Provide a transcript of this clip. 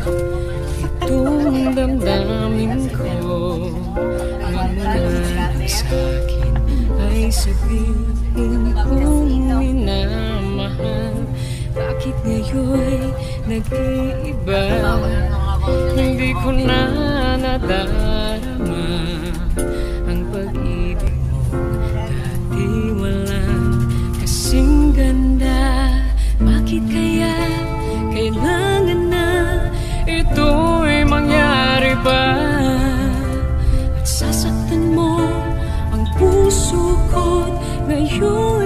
Itong damdamin ko ang mula sa'kin ay sabihin kong minamahal. Bakit ngayon nag-iiba? Hindi ko na nadarama ang pag-ibig mo. Dati walang kasing ganda. Bakit kaya kailangan na ito'y mangyari ba? At sasaktan mo ang puso ko ngayon.